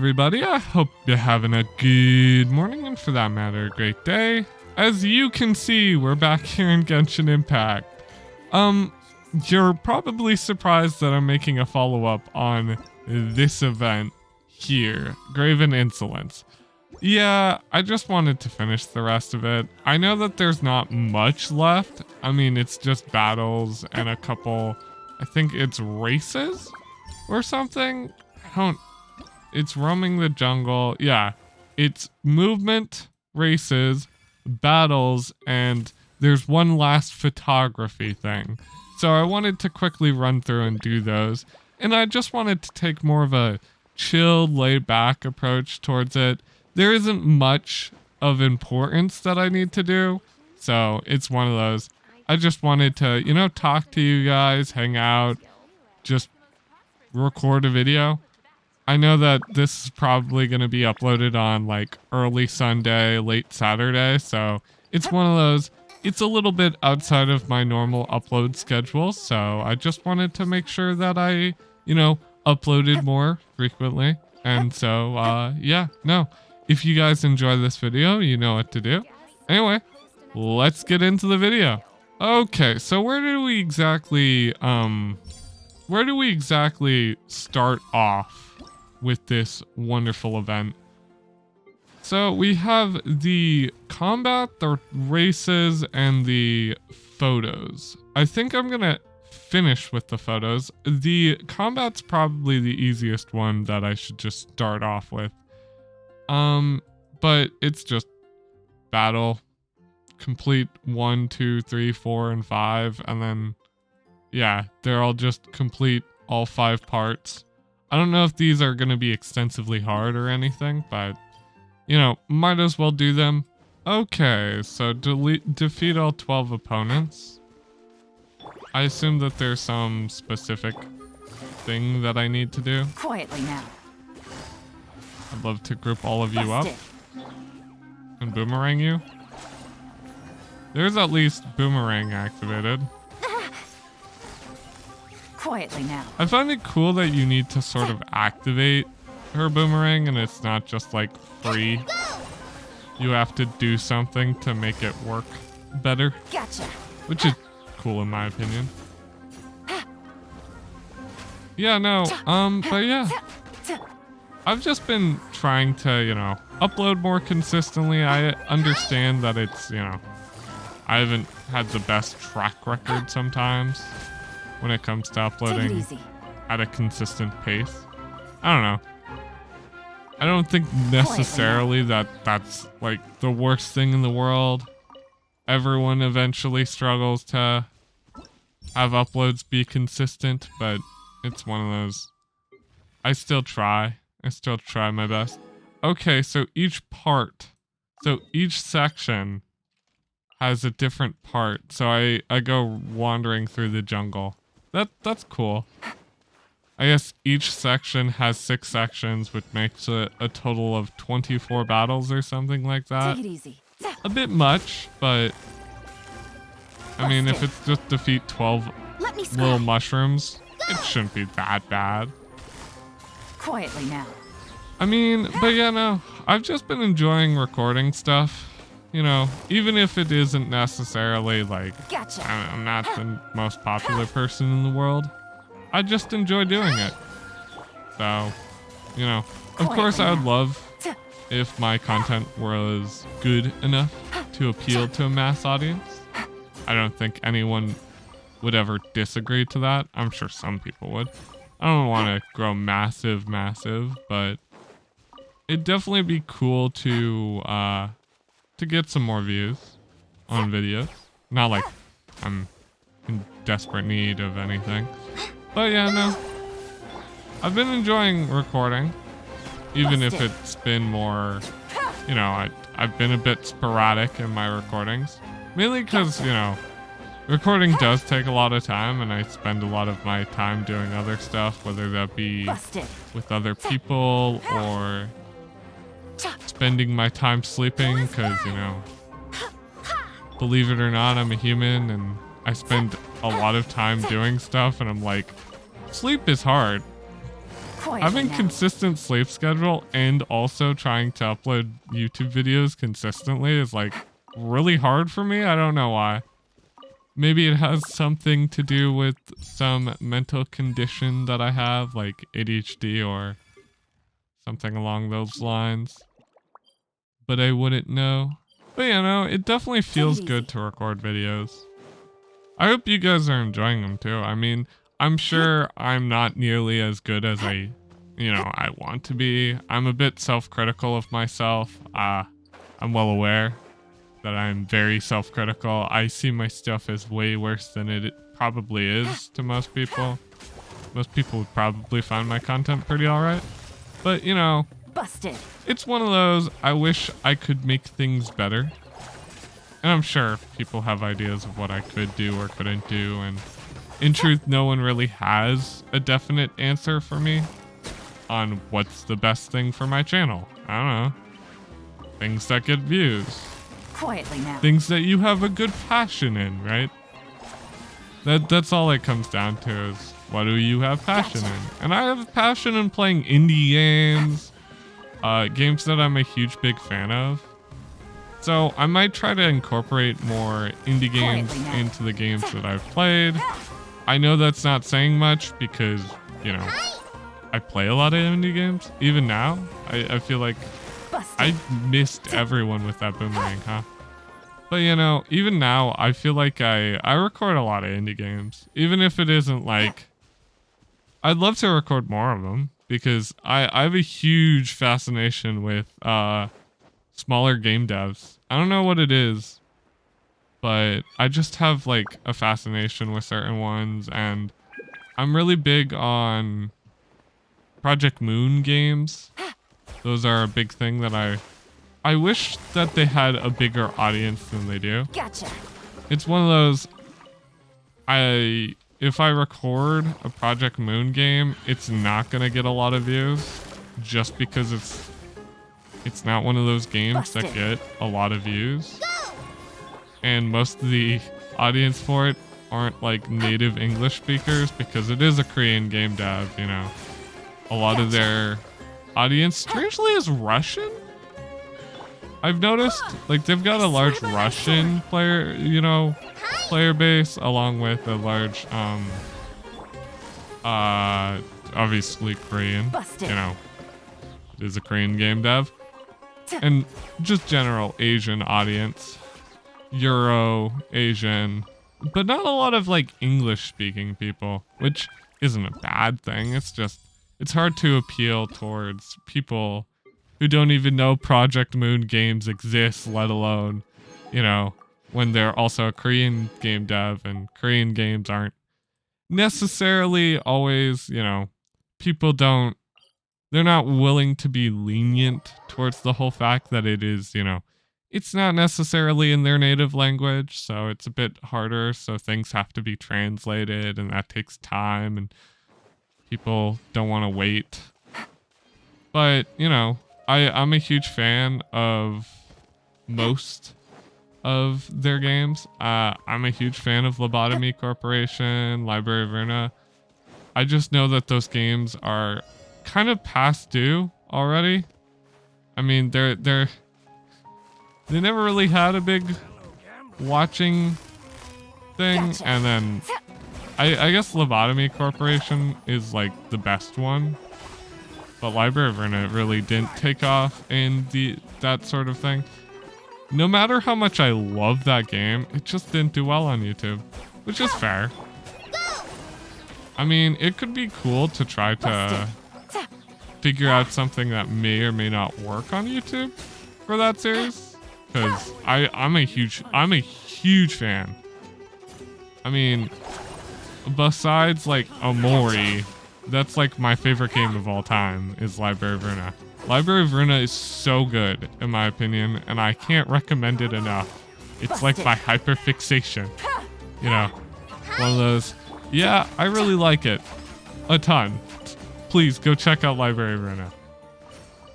everybody. I hope you're having a good morning, and for that matter, a great day. As you can see, we're back here in Genshin Impact. You're probably surprised that I'm making a follow-up on this event here, Graven Innocence. Yeah, I just wanted to finish the rest of it. I know that there's not much left. I mean, it's just battles and a couple, I think it's races or something. It's roaming the jungle. Yeah, it's movement, races, battles, and there's one last photography thing. So I wanted to quickly run through and do those. And I just wanted to take more of a chilled, laid back approach towards it. There isn't much of importance that I need to do. So it's one of those. I just wanted to, talk to you guys, hang out, just record a video. I know that this is probably going to be uploaded on like early Sunday, late Saturday. So it's one of those, it's a little bit outside of my normal upload schedule. So I just wanted to make sure that I, uploaded more frequently. And so, if you guys enjoy this video, you know what to do. Anyway, let's get into the video. Okay, so where do we exactly start off with this wonderful event? So we have the combat, the races, and the photos. I think I'm gonna finish with the photos. The combat's probably the easiest one that I should just start off with. But it's just battle, complete 1, 2, 3, 4, and 5, and then yeah, they're all just complete all 5 parts. I don't know if these are going to be extensively hard or anything, but, might as well do them. Okay, so defeat all 12 opponents. I assume that there's some specific thing that I need to do. Quietly now. I'd love to group all of you up and boomerang you. There's at least boomerang activated. Quietly now. I find it cool that you need to sort of activate her boomerang and it's not just like free. You have to do something to make it work better. Gotcha. Which is cool in my opinion. Yeah, no, but yeah. I've just been trying to, upload more consistently. I understand that it's, I haven't had the best track record sometimes when it comes to uploading at a consistent pace. I don't know. I don't think necessarily that that's like the worst thing in the world. Everyone eventually struggles to have uploads be consistent, but it's one of those. I still try my best. Okay, so each section has a different part. So I go wandering through the jungle. That's cool. I guess each section has 6 sections, which makes it a total of 24 battles or something like that. Take it easy. A bit much, but I mean, if it's just defeat 12 little mushrooms, it shouldn't be that bad. Quietly now. I mean, but yeah, no, I've just been enjoying recording stuff. Even if it isn't necessarily like, Gotcha. I'm not the most popular person in the world. I just enjoy doing it. So, of course I would love if my content was good enough to appeal to a mass audience. I don't think anyone would ever disagree to that. I'm sure some people would. I don't want to grow massive, but it'd definitely be cool to get some more views on videos. Not like I'm in desperate need of anything. But yeah, no. I've been enjoying recording. Even if it's been more, I've been a bit sporadic in my recordings. Mainly because, recording does take a lot of time and I spend a lot of my time doing other stuff, whether that be with other people or spending my time sleeping because, believe it or not, I'm a human and I spend a lot of time doing stuff and I'm like, sleep is hard. Quietly having now. consistent sleep schedule and also trying to upload YouTube videos consistently is like really hard for me. I don't know why. Maybe it has something to do with some mental condition that I have, like ADHD or something along those lines. But I wouldn't know. But you know, it definitely feels good to record videos. I hope you guys are enjoying them too. I mean, I'm sure I'm not nearly as good as I want to be. I'm a bit self-critical of myself. I'm well aware that I'm very self-critical. I see my stuff as way worse than it probably is to most people. Most people would probably find my content pretty alright. But, you know, Busted. it's one of those, I wish I could make things better. And I'm sure people have ideas of what I could do or couldn't do, and in truth, no one really has a definite answer for me on what's the best thing for my channel. I don't know. Things that get views. Quietly now. Things that you have a good passion in, right? That's all it comes down to is what do you have passion in? And I have passion in playing indie games, games that I'm a huge big fan of. So I might try to incorporate more indie games into the games that I've played. I know that's not saying much because, you know, I play a lot of indie games. Even now, I feel like I missed everyone with that boomerang, huh? But you know, even now, I feel like I record a lot of indie games. Even if it isn't like... I'd love to record more of them because I have a huge fascination with smaller game devs. I don't know what it is, but I just have like a fascination with certain ones, and I'm really big on Project Moon games. Those are a big thing that I wish that they had a bigger audience than they do. Gotcha. It's one of those, if I record a Project Moon game, it's not gonna get a lot of views just because it's not one of those games that get a lot of views. And most of the audience for it aren't like native English speakers because it is a Korean game dev, you know. A lot of their audience strangely is Russian. I've noticed like they've got a large Russian player base along with a large obviously Korean, you know, it is a Korean game dev, and just general Asian audience, Euro Asian, but not a lot of like English speaking people, which isn't a bad thing. It's just it's hard to appeal towards people who don't even know Project Moon games exist, let alone, you know, when they're also a Korean game dev, and Korean games aren't necessarily always, you know, they're not willing to be lenient towards the whole fact that it is, you know, it's not necessarily in their native language, so it's a bit harder, so things have to be translated, and that takes time, and people don't want to wait. But, you know, I'm a huge fan of most of their games. I'm a huge fan of Lobotomy Corporation, Library of Runa. I just know that those games are kind of past due already. I mean, they never really had a big watching thing, and then I guess Lobotomy Corporation is like the best one. But Library of Runa really didn't take off in that sort of thing. No matter how much I love that game, it just didn't do well on YouTube, which is fair. I mean, it could be cool to try to figure out something that may or may not work on YouTube for that series, because I'm a huge fan. I mean, besides like Omori, that's like my favorite game of all time is Library of Runa. Library of Runa is so good, in my opinion, and I can't recommend it enough. It's like my hyperfixation. You know, one of those, yeah, I really like it. A ton. Please go check out Library of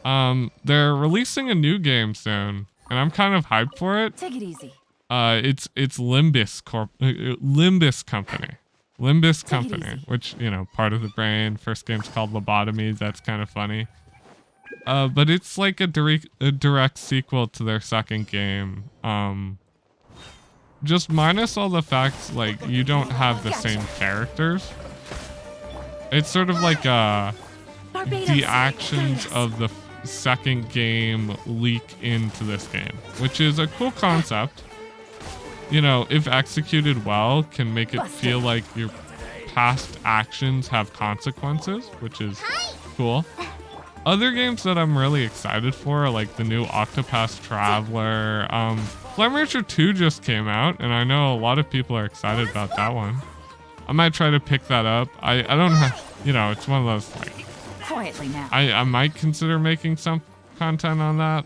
Runa. They're releasing a new game soon, and I'm kind of hyped for it. Take it easy. It's Limbus Company. Limbus Take it Company, easy. which, you know, part of the brain. First game's called Lobotomy. That's kind of funny. But it's like a direct sequel to their second game. Just minus all the facts, like, you don't have the same characters. It's sort of like, the actions of the second game leak into this game, which is a cool concept. You know, if executed well, can make it feel like your past actions have consequences, which is cool. Other games that I'm really excited for are like the new Octopath Traveler. Flame Rancher 2 just came out, and I know a lot of people are excited about that one. I might try to pick that up. I don't have, you know, it's one of those, like, Quietly now. I might consider making some content on that.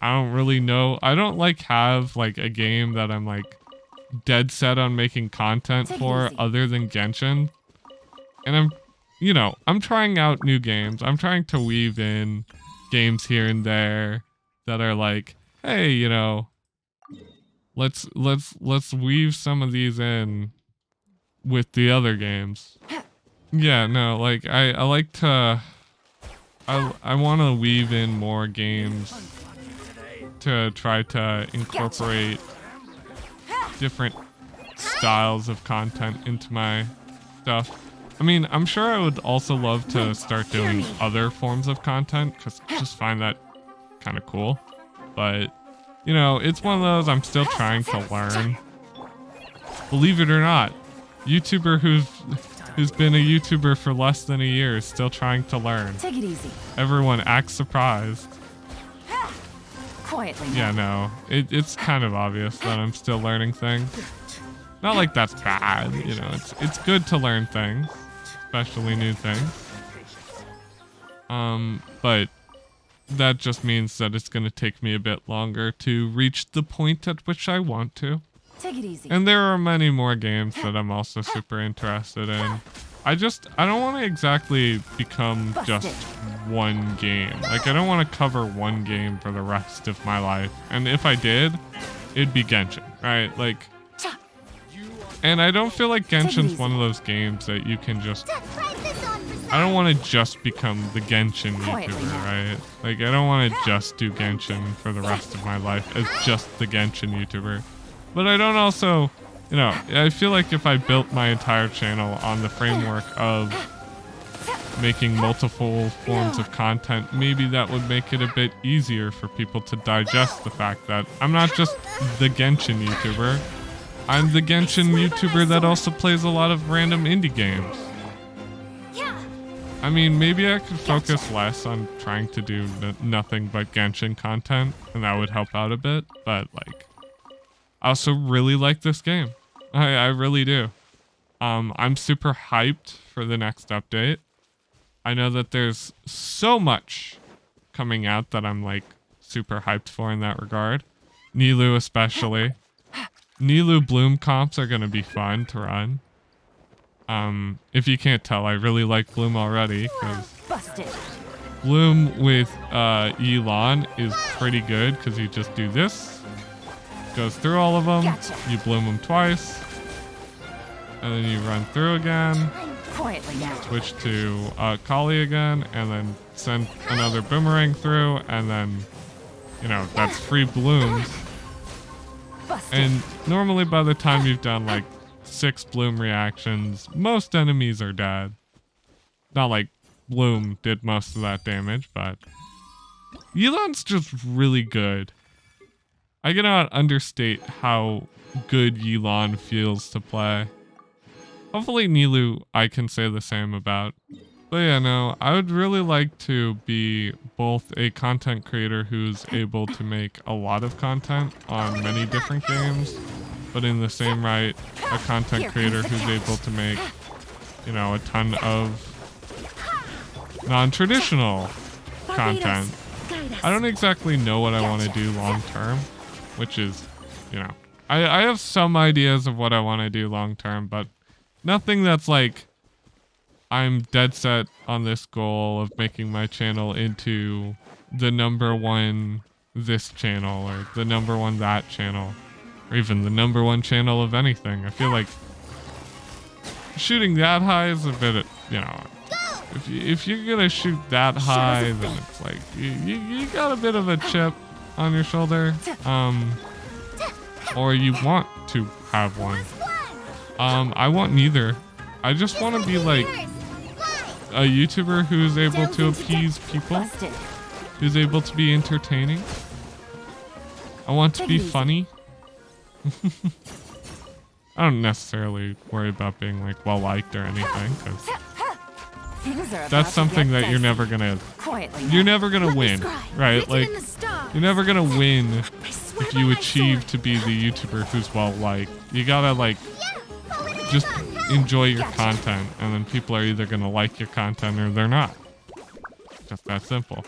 I don't really know. I don't like have like a game that I'm like dead set on making content for other than Genshin. And I'm, you know, I'm trying out new games. I'm trying to weave in games here and there that are like, hey, you know, let's weave some of these in with the other games. Yeah, no, like I like to I want to weave in more games to try to incorporate different styles of content into my stuff. I mean, I'm sure I would also love to start doing other forms of content because I just find that kind of cool. But, you know, it's one of those I'm still trying to learn. Believe it or not, YouTuber who's been a YouTuber for less than a year is still trying to learn. Take it easy. Everyone acts surprised. Quietly now. Yeah, no, it's kind of obvious that I'm still learning things. Not like that's bad, you know, it's good to learn things, especially new things. But that just means that it's going to take me a bit longer to reach the point at which I want to. Take it easy. And there are many more games that I'm also super interested in. I don't want to exactly become just one game. Like, I don't want to cover one game for the rest of my life. And if I did, it'd be Genshin, right? Like, and I don't feel like Genshin's one of those games that you can just, I don't want to just become the Genshin YouTuber, right? Like, I don't want to just do Genshin for the rest of my life as just the Genshin YouTuber. But I don't also, you know, I feel like if I built my entire channel on the framework of making multiple forms of content, maybe that would make it a bit easier for people to digest the fact that I'm not just the Genshin YouTuber. I'm the Genshin YouTuber that also plays a lot of random indie games. I mean, maybe I could focus less on trying to do nothing but Genshin content, and that would help out a bit, but like, I also really like this game. I really do. I'm super hyped for the next update. I know that there's so much coming out that I'm like super hyped for in that regard. Nilou especially. Nilou Bloom comps are gonna be fun to run. If you can't tell, I really like Bloom already, because Bloom with Elon is pretty good because you just do this. Goes through all of them. Gotcha. You bloom them twice, and then you run through again. Quietly now. Switch to Kali again, and then send another boomerang through, and then, you know, that's free blooms. And normally by the time you've done like 6 bloom reactions, most enemies are dead. Not like Bloom did most of that damage, but Elon's just really good. I cannot understate how good Yelan feels to play. Hopefully Nilou I can say the same about. But yeah, no, I would really like to be both a content creator who's able to make a lot of content on many different games, but in the same right, a content creator who's able to make, you know, a ton of non-traditional content. I don't exactly know what I want to do long term. Which is, you know, I have some ideas of what I want to do long term, but nothing that's like, I'm dead set on this goal of making my channel into the #1 this channel, or the #1 that channel, or even the #1 channel of anything. I feel like shooting that high is a bit, you know, if you're gonna shoot that high, then it's like you got a bit of a chip on your shoulder, or you want to have one. I want neither. I just want to be like a YouTuber who's able to appease people, who's able to be entertaining. I want to be funny. I don't necessarily worry about being like well liked or anything, because that's something that you're never gonna win, right? Like you're never gonna win if you achieve to be the YouTuber who's well liked. You gotta like just enjoy your content, and then people are either gonna like your content or they're not. Just that simple.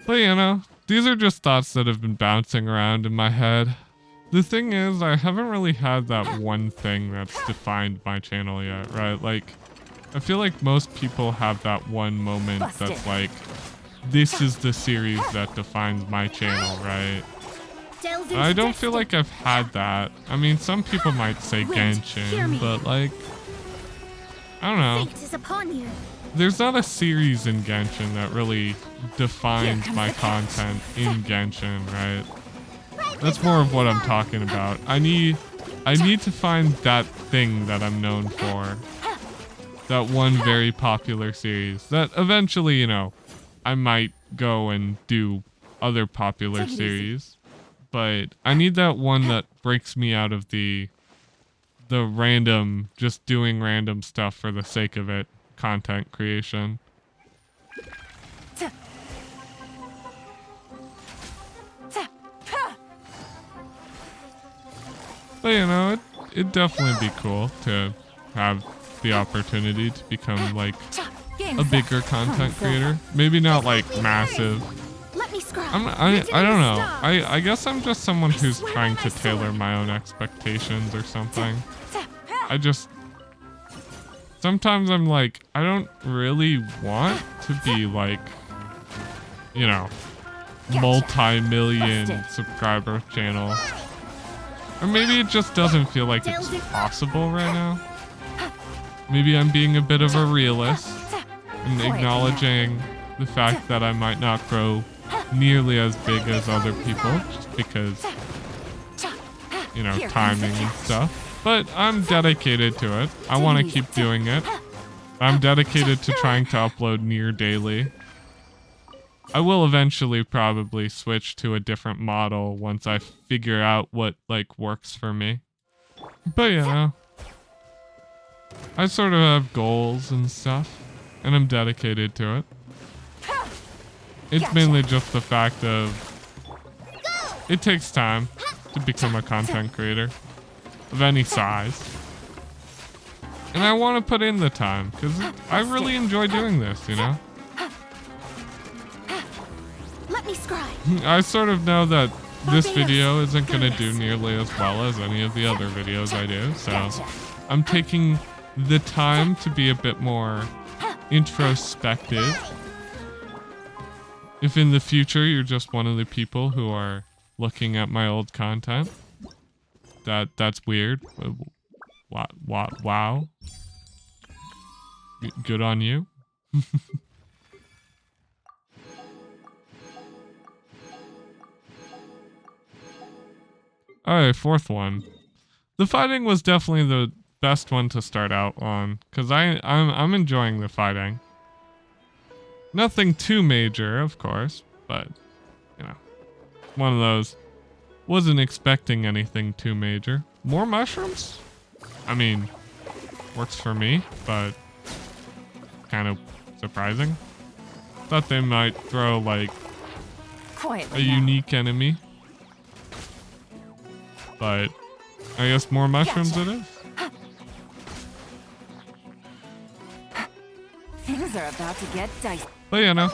But you know, these are just thoughts that have been bouncing around in my head. The thing is, I haven't really had that one thing that's defined my channel yet, right? Like, I feel like most people have that one moment that's like, this is the series that defines my channel, right? And I don't feel like I've had that. I mean, some people might say Genshin, but like, I don't know. There's not a series in Genshin that really defines my content in Genshin, right? That's more of what I'm talking about. I need to find that thing that I'm known for. That one very popular series that eventually, you know, I might go and do other popular series. But I need that one that breaks me out of the random, just doing random stuff for the sake of it, content creation. But you know, it'd definitely be cool to have the opportunity to become like a bigger content creator. Maybe not like massive. I don't know. I guess I'm just someone who's trying to tailor my own expectations or something. Sometimes I'm like, I don't really want to be like, you know, multi-million subscriber channel. Or maybe it just doesn't feel like it's possible right now. Maybe I'm being a bit of a realist and acknowledging the fact that I might not grow nearly as big as other people just because, you know, timing and stuff. But I'm dedicated to it. I want to keep doing it. I'm dedicated to trying to upload near daily. I will eventually probably switch to a different model once I figure out what like works for me. But you know, I sort of have goals and stuff, and I'm dedicated to it. It's mainly just the fact of it takes time to become a content creator of any size. And I want to put in the time because I really enjoy doing this, you know? I sort of know that this video isn't going to do nearly as well as any of the other videos I do, so I'm taking the time to be a bit more introspective. If in the future you're just one of the people who are looking at my old content, that's weird. Wow. Good on you. Alright, fourth one. The fighting was definitely the best one to start out on, because I'm enjoying the fighting. Nothing too major, of course, but, you know, one of those. Wasn't expecting anything too major. More mushrooms? I mean, works for me, but kind of surprising. Thought they might throw, like, a unique enemy. But I guess more mushrooms it is. Things are about to get dicey. But you know.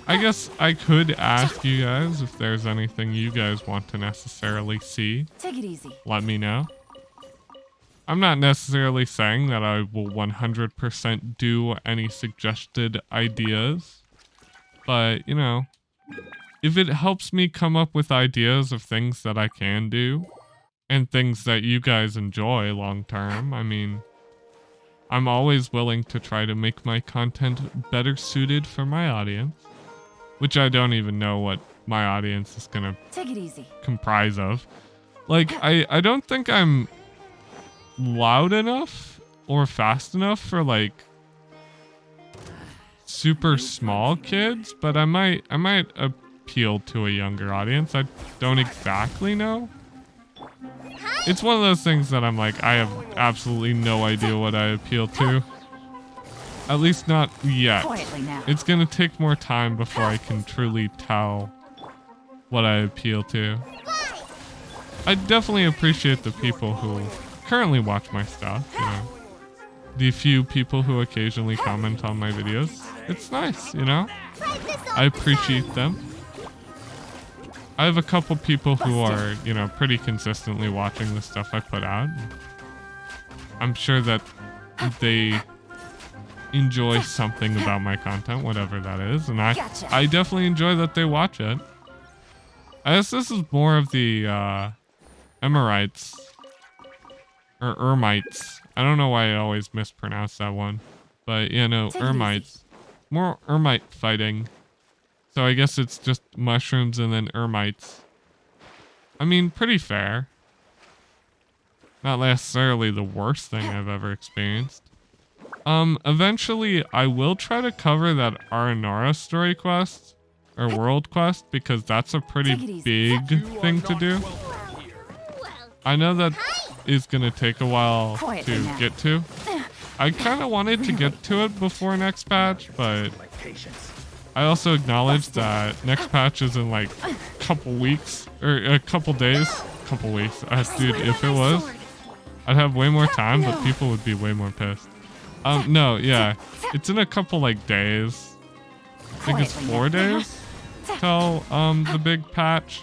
I guess I could ask you guys if there's anything you guys want to necessarily see. Take it easy. Let me know. I'm not necessarily saying that I will 100% do any suggested ideas. But, you know, if it helps me come up with ideas of things that I can do and things that you guys enjoy long term, I mean, I'm always willing to try to make my content better suited for my audience, which I don't even know what my audience is gonna Take it easy. comprise of. Like, I don't think I'm loud enough or fast enough for like super small kids, but I might appeal to a younger audience. I don't exactly know. It's one of those things that I'm like, I have absolutely no idea what I appeal to. At least not yet. Quietly now. It's gonna take more time before I can truly tell what I appeal to. I definitely appreciate the people who currently watch my stuff, you know. The few people who occasionally comment on my videos. It's nice, you know. I appreciate them. I have a couple people who are, you know, pretty consistently watching the stuff I put out. I'm sure that they enjoy something about my content, whatever that is, and I definitely enjoy that they watch it. I guess this is more of the Emirites or Ermites. I don't know why I always mispronounce that one, but you know, Ermites. More Ermite fighting. So I guess it's just mushrooms and then Ermites. I mean, pretty fair. Not necessarily the worst thing I've ever experienced. Eventually I will try to cover that Aranara story quest or world quest because that's a pretty big thing to do. I know that is gonna take a while to get to. I kind of wanted to get to it before next patch, but I also acknowledge that next patch is in like a couple weeks or a couple days, couple weeks. Dude, if it was, I'd have way more time, but people would be way more pissed. No, yeah, it's in a couple like days. I think it's 4 days till the big patch.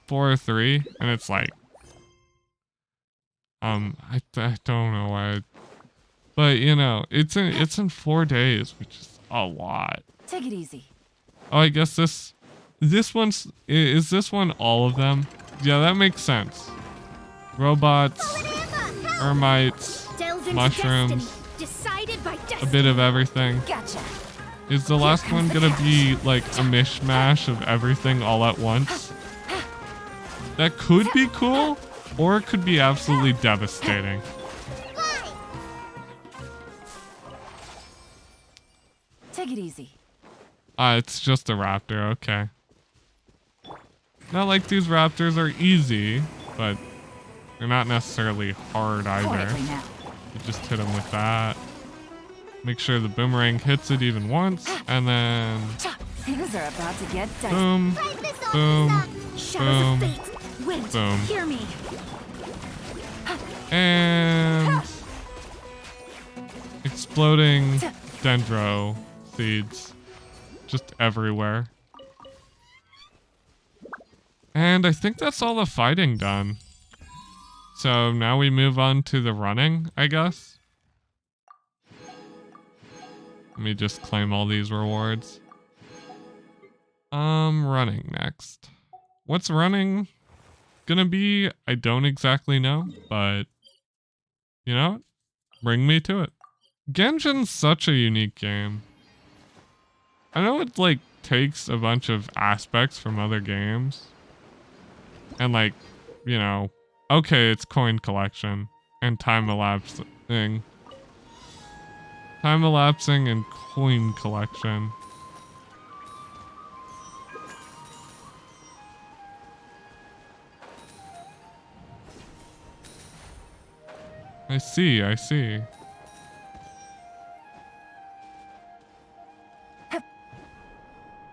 4 or 3, and it's like I don't know why, but you know, it's in 4 days, which is a lot. Take it easy. Oh, I guess this one's, is this one all of them? Yeah, that makes sense. Robots, Ermites, mushrooms, a bit of everything. Gotcha. Is the last one gonna be like a mishmash of everything all at once? That could be cool, or it could be absolutely devastating. Take it easy. It's just a raptor, okay. Not like these raptors are easy, but they're not necessarily hard either. You just hit them with that. Make sure the boomerang hits it even once, and then Things are about to get dicey. boom, boom, boom, boom. Hear me. And exploding dendro seeds just everywhere. And I think that's all the fighting done. So now we move on to the running, I guess. Let me just claim all these rewards. Running next. What's running gonna be? I don't exactly know, but you know what? Bring me to it. Genshin's such a unique game. I know it like takes a bunch of aspects from other games. And like, you know, okay, it's coin collection and time elapsing. Time elapsing and coin collection. I see, I see.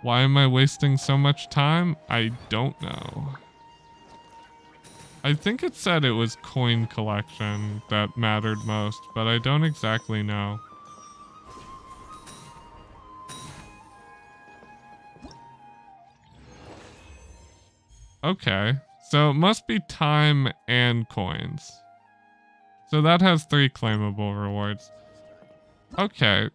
Why am I wasting so much time? I don't know. I think it said it was coin collection that mattered most, but I don't exactly know. Okay, so it must be time and coins. So that has 3 claimable rewards. Okay,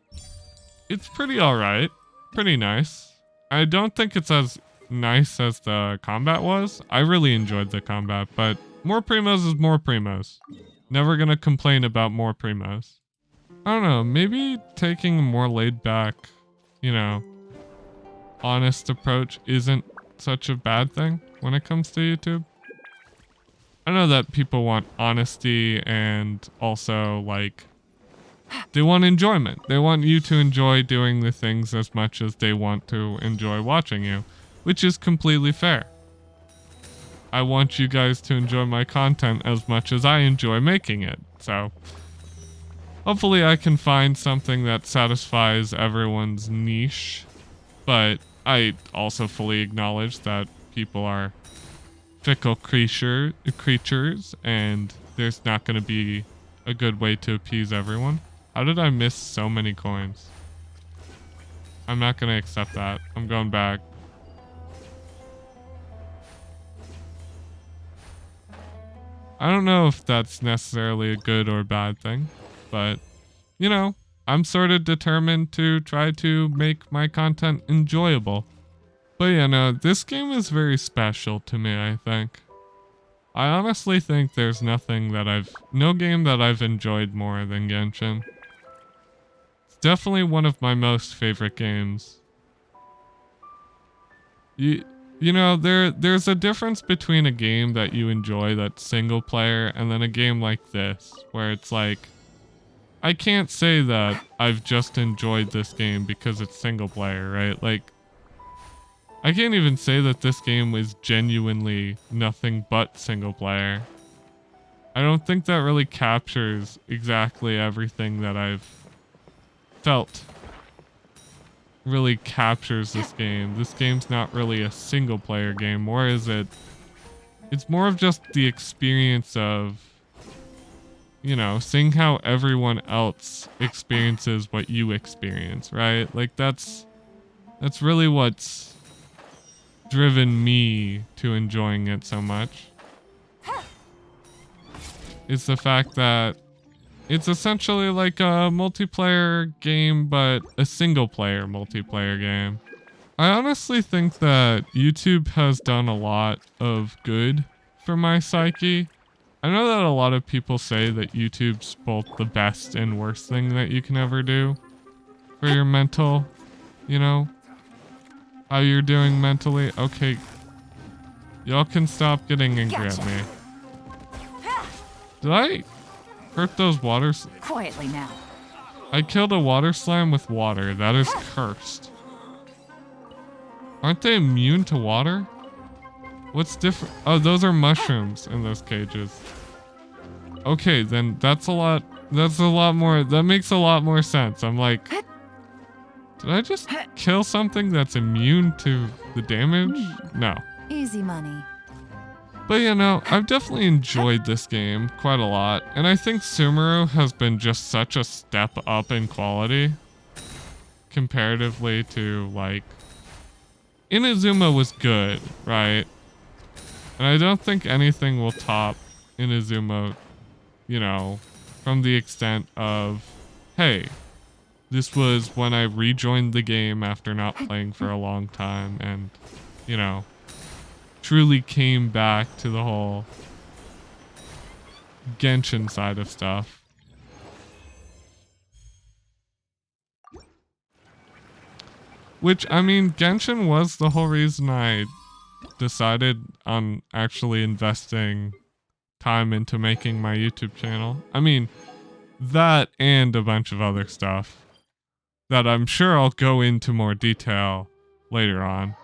it's pretty alright, pretty nice. I don't think it's as nice as the combat was. I really enjoyed the combat, but more primos is more primos. Never gonna complain about more primos. I don't know, maybe taking a more laid back, you know, honest approach isn't such a bad thing when it comes to YouTube. I know that people want honesty and also like they want enjoyment. They want you to enjoy doing the things as much as they want to enjoy watching you, which is completely fair. I want you guys to enjoy my content as much as I enjoy making it. So hopefully I can find something that satisfies everyone's niche, but I also fully acknowledge that people are fickle creatures and there's not going to be a good way to appease everyone. How did I miss so many coins? I'm not going to accept that. I'm going back. I don't know if that's necessarily a good or bad thing, but, you know, I'm sort of determined to try to make my content enjoyable. But yeah, no, this game is very special to me, I think. I honestly think there's no game that I've enjoyed more than Genshin. It's definitely one of my most favorite games. You know, there's a difference between a game that you enjoy that's single player and then a game like this, where it's like, I can't say that I've just enjoyed this game because it's single player, right? Like, I can't even say that this game is genuinely nothing but single player. I don't think that really captures exactly everything that I've felt really captures this game. This game's not really a single player game, or is it? It's more of just the experience of, you know, seeing how everyone else experiences what you experience, right? Like that's really what's driven me to enjoying it so much. It's the fact that it's essentially like a multiplayer game, but a single player multiplayer game. I honestly think that YouTube has done a lot of good for my psyche. I know that a lot of people say that YouTube's both the best and worst thing that you can ever do for your mental, you know, how you're doing mentally. Okay, y'all can stop getting angry at me. Did I hurt those waters? Quietly now. I killed a water slime with water. That is cursed. Aren't they immune to water? What's different? Oh, those are mushrooms in those cages. Okay, then that's a lot more. That makes a lot more sense. I'm like, did I just kill something that's immune to the damage? No. Easy money. But you know, I've definitely enjoyed this game quite a lot, and I think Sumeru has been just such a step up in quality comparatively to, like, Inazuma was good, right? And I don't think anything will top Inazuma, you know, from the extent of, hey, this was when I rejoined the game after not playing for a long time and, you know, truly came back to the whole Genshin side of stuff. Which, I mean, Genshin was the whole reason I decided on actually investing time into making my YouTube channel. I mean, that and a bunch of other stuff that I'm sure I'll go into more detail later on.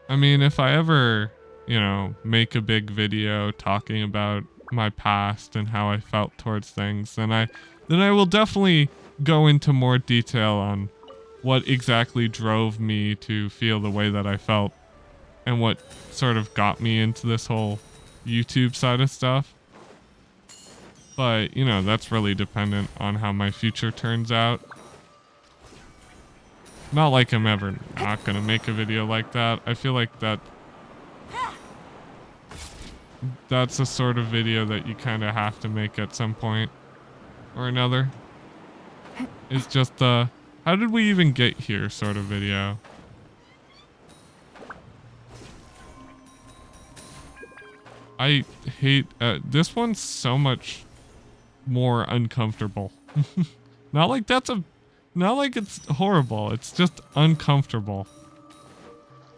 I mean, if I ever, you know, make a big video talking about my past and how I felt towards things, then I will definitely go into more detail on what exactly drove me to feel the way that I felt and what sort of got me into this whole YouTube side of stuff. But, you know, that's really dependent on how my future turns out. Not like I'm ever not gonna make a video like that. I feel like that's a sort of video that you kind of have to make at some point or another. It's just the how did we even get here sort of video. I hate this one's so much more uncomfortable. Not like not like it's horrible. It's just uncomfortable.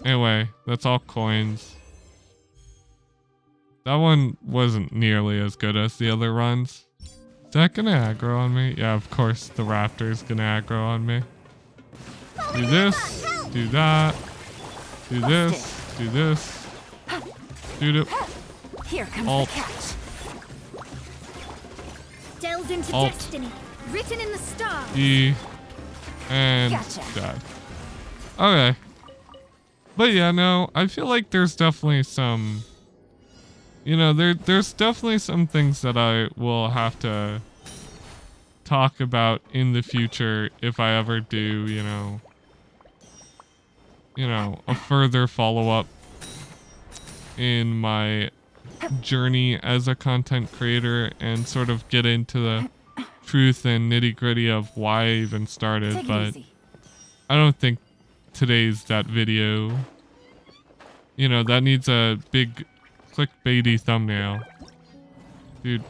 Anyway, that's all coins. That one wasn't nearly as good as the other runs. Is that gonna aggro on me? Yeah, of course the raptor's gonna aggro on me. Do this, do that, do this, do this, do it. Here comes Alt. the catch. Delved into Alt. destiny, written in the stars. E, and Gotcha. dead. Okay. But yeah, no, I feel like there's definitely some, you know, there's definitely some things that I will have to talk about in the future if I ever do, you know, a further follow-up in my journey as a content creator and sort of get into the truth and nitty-gritty of why I even started, Take it but easy. I don't think today's that video. You know, that needs a big clickbaity thumbnail. Dude.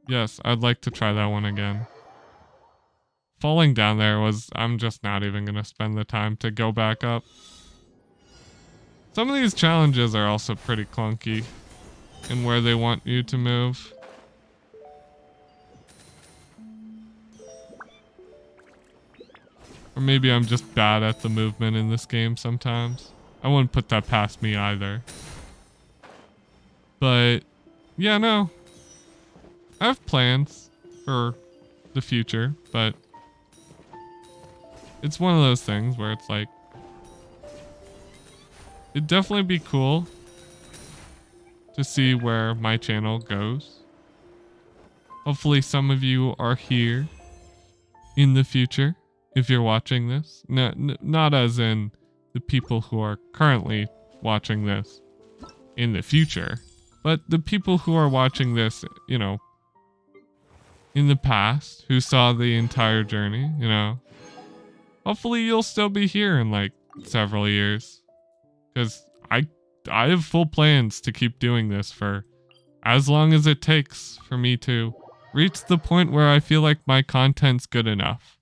Yes, I'd like to try that one again. Falling down there was, I'm just not even gonna spend the time to go back up. Some of these challenges are also pretty clunky in where they want you to move. Or maybe I'm just bad at the movement in this game sometimes. I wouldn't put that past me either. But, yeah, no. I have plans for the future, but it's one of those things where it's like, it'd definitely be cool to see where my channel goes. Hopefully some of you are here in the future if you're watching this. No, not as in the people who are currently watching this in the future, but the people who are watching this, you know, in the past, who saw the entire journey, you know. Hopefully you'll still be here in like several years. Because I have full plans to keep doing this for as long as it takes for me to reach the point where I feel like my content's good enough.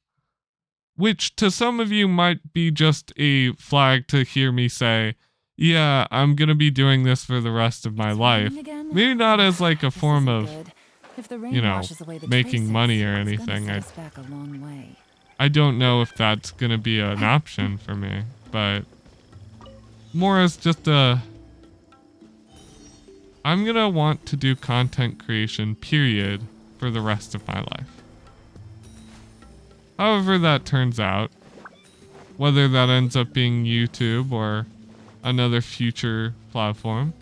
Which to some of you might be just a flag to hear me say, yeah, I'm gonna be doing this for the rest of my life. Maybe not as like a form of, you know, making money or anything. I don't know if that's gonna be an option for me, but more as just a, I'm gonna want to do content creation, period, for the rest of my life. However that turns out, whether that ends up being YouTube or another future platform,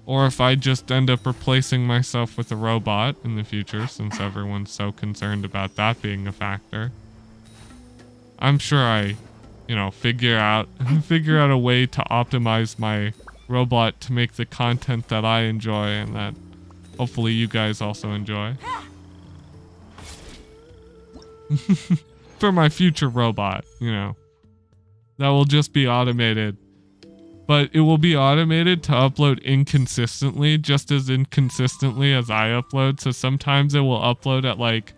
or if I just end up replacing myself with a robot in the future, since everyone's so concerned about that being a factor. I'm sure I, you know, figure out a way to optimize my robot to make the content that I enjoy and that hopefully you guys also enjoy. For my future robot, you know, that will just be automated, but it will be automated to upload inconsistently, just as inconsistently as I upload. So sometimes it will upload at like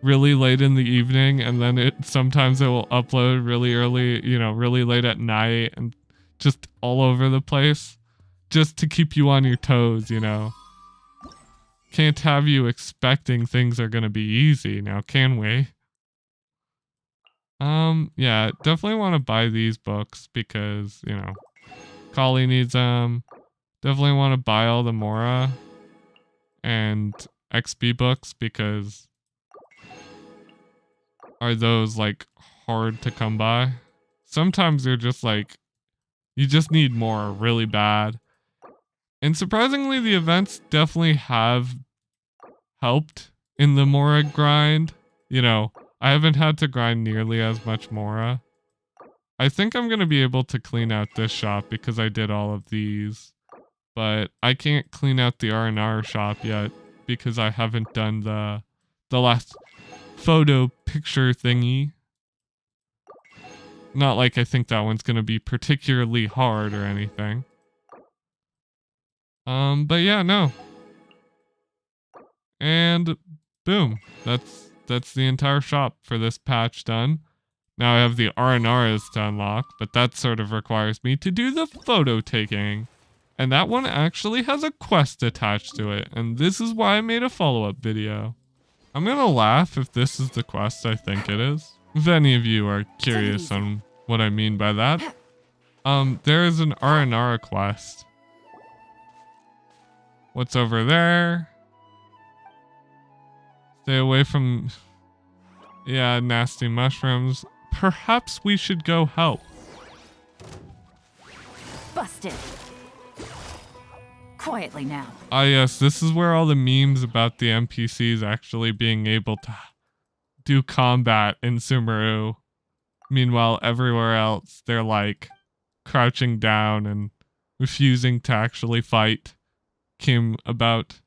really late in the evening, and then sometimes it will upload really early, you know, really late at night, and just all over the place, just to keep you on your toes, you know. Can't have you expecting things are gonna be easy now, can we? Yeah, definitely want to buy these books because, you know, Kali needs them. Definitely want to buy all the Mora and XP books because are those like hard to come by? Sometimes they're just like, you just need more really bad. And surprisingly, the events definitely have helped in the Mora grind. You know, I haven't had to grind nearly as much Mora. I think I'm going to be able to clean out this shop because I did all of these. But I can't clean out the R&R shop yet because I haven't done the last photo picture thingy. Not like I think that one's going to be particularly hard or anything. But yeah, no. And boom, that's the entire shop for this patch done. Now I have the R&Rs to unlock, but that sort of requires me to do the photo taking. And that one actually has a quest attached to it, and this is why I made a follow-up video. I'm gonna laugh if this is the quest I think it is. If any of you are curious on what I mean by that. There is an R&R quest. What's over there? Stay away from, yeah, nasty mushrooms. Perhaps we should go help. Busted. Quietly now. Ah yes, this is where all the memes about the NPCs actually being able to do combat in Sumeru. Meanwhile, everywhere else, they're like crouching down and refusing to actually fight came about.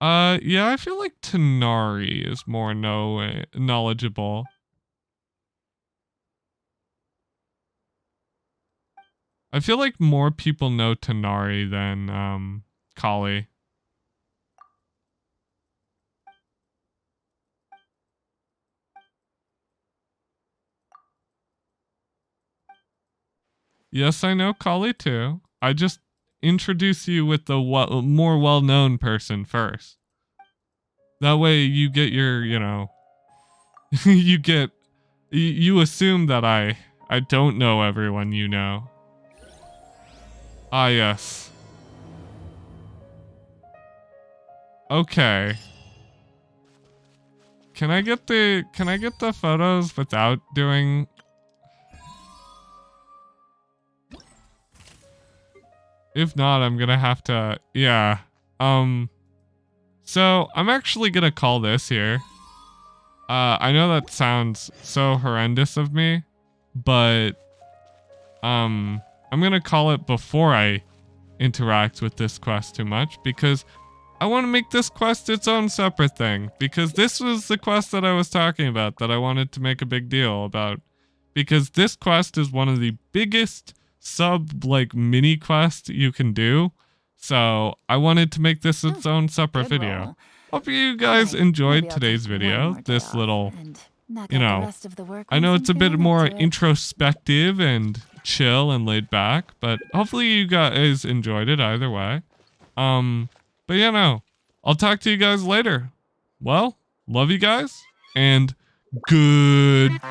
Yeah, I feel like Tanari is more knowledgeable. I feel like more people know Tanari than, Kali. Yes, I know Kali too. I just introduce you with the more well-known person first. That way you get your, you know, you assume that I don't know everyone you know. Ah, yes. Okay. Can I get the photos without doing? If not, I'm gonna have to, yeah. So I'm actually gonna call this here. I know that sounds so horrendous of me, but I'm gonna call it before I interact with this quest too much, because I want to make this quest its own separate thing, because this was the quest that I was talking about that I wanted to make a big deal about, because this quest is one of the biggest like mini quest you can do. So I wanted to make this its own separate video. Roll. Hope you guys enjoyed today's video. This little, you know, I know it's a bit more introspective and chill and laid back, but hopefully you guys enjoyed it either way. But yeah, no, I'll talk to you guys later. Well, love you guys and goodbye.